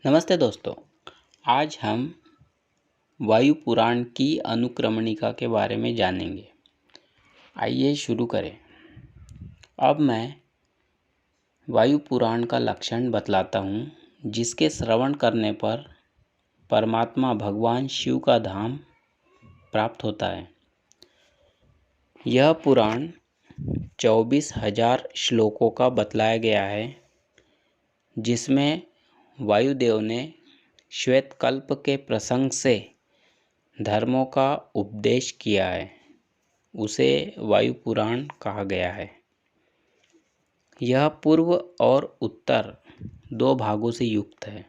नमस्ते दोस्तों। आज हम वायु पुराण की अनुक्रमणिका के बारे में जानेंगे। आइए शुरू करें। अब मैं वायु पुराण का लक्षण बतलाता हूँ, जिसके श्रवण करने पर परमात्मा भगवान शिव का धाम प्राप्त होता है। यह पुराण 24,000 श्लोकों का बतलाया गया है, जिसमें वायुदेव ने श्वेत कल्प के प्रसंग से धर्मों का उपदेश किया है। उसे वायु पुराण कहा गया है। यह पूर्व और उत्तर दो भागों से युक्त है,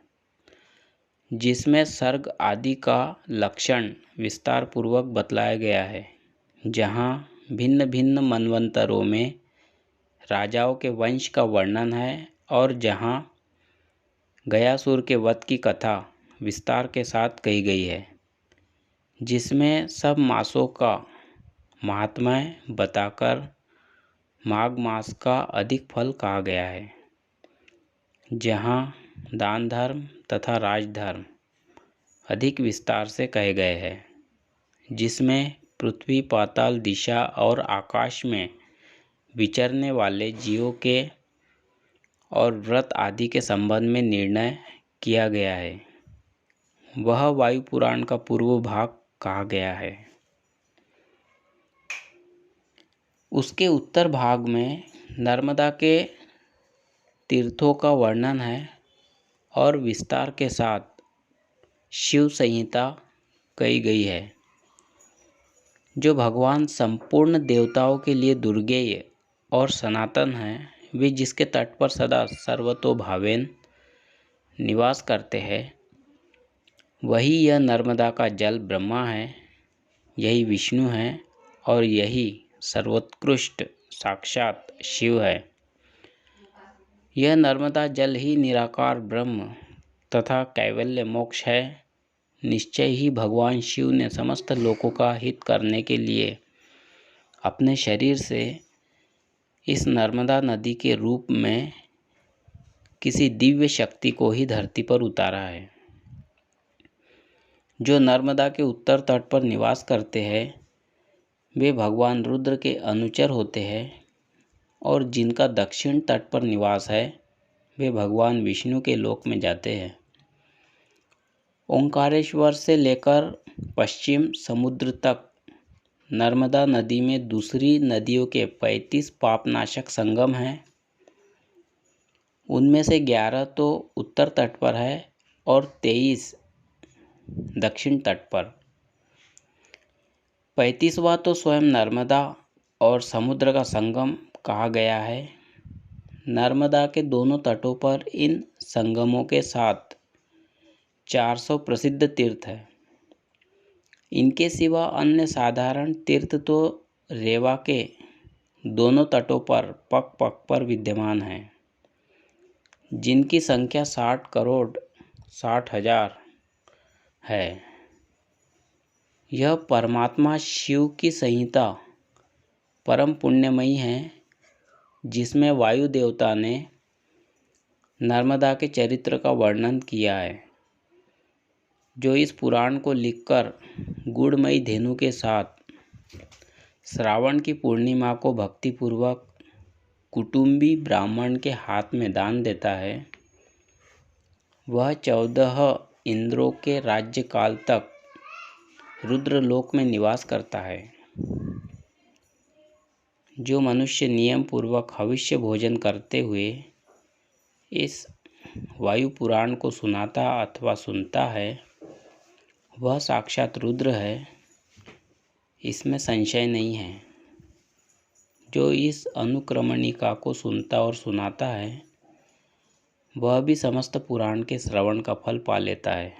जिसमें सर्ग आदि का लक्षण विस्तार पूर्वक बतलाया गया है। जहाँ भिन्न भिन्न मनवंतरों में राजाओं के वंश का वर्णन है और जहाँ गयासुर के वध की कथा विस्तार के साथ कही गई है, जिसमें सब मासों का महात्म्य बताकर माघ मास का अधिक फल कहा गया है। जहाँ दान धर्म तथा राजधर्म अधिक विस्तार से कहे गए हैं, जिसमें पृथ्वी, पाताल, दिशा और आकाश में विचरने वाले जीवों के और व्रत आदि के संबंध में निर्णय किया गया है। वह वायु पुराण का पूर्व भाग कहा गया है। उसके उत्तर भाग में नर्मदा के तीर्थों का वर्णन है और विस्तार के साथ शिव संहिता कही गई है, जो भगवान संपूर्ण देवताओं के लिए दुर्गेय और सनातन है। वे जिसके तट पर सदा सर्वतोभावेन निवास करते हैं, वही यह नर्मदा का जल ब्रह्मा है, यही विष्णु है और यही सर्वोत्कृष्ट साक्षात शिव है। यह नर्मदा जल ही निराकार ब्रह्म तथा कैवल्य मोक्ष है। निश्चय ही भगवान शिव ने समस्त लोकों का हित करने के लिए अपने शरीर से इस नर्मदा नदी के रूप में किसी दिव्य शक्ति को ही धरती पर उतारा है। जो नर्मदा के उत्तर तट पर निवास करते हैं, वे भगवान रुद्र के अनुचर होते हैं और जिनका दक्षिण तट पर निवास है, वे भगवान विष्णु के लोक में जाते हैं। ओंकारेश्वर से लेकर पश्चिम समुद्र तक नर्मदा नदी में दूसरी नदियों के 35 पापनाशक संगम हैं। उनमें से 11 तो उत्तर तट पर है और 23 दक्षिण तट पर। 35वां तो स्वयं नर्मदा और समुद्र का संगम कहा गया है। नर्मदा के दोनों तटों पर इन संगमों के साथ 400 प्रसिद्ध तीर्थ हैं। इनके सिवा अन्य साधारण तीर्थ तो रेवा के दोनों तटों पर पग पग पर विद्यमान हैं, जिनकी संख्या 60 करोड़ 60 हजार है। यह परमात्मा शिव की संहिता परम पुण्यमयी है, जिसमें वायु देवता ने नर्मदा के चरित्र का वर्णन किया है। जो इस पुराण को लिखकर गुड़मयी धेनु के साथ श्रावण की पूर्णिमा को भक्तिपूर्वक कुटुंबी ब्राह्मण के हाथ में दान देता है, वह 14 इंद्रों के राज्य काल तक रुद्रलोक में निवास करता है। जो मनुष्य नियम पूर्वक हविष्य भोजन करते हुए इस वायु पुराण को सुनाता अथवा सुनता है, वह साक्षात रुद्र है, इसमें संशय नहीं है। जो इस अनुक्रमणिका को सुनता और सुनाता है, वह भी समस्त पुराण के श्रवण का फल पा लेता है।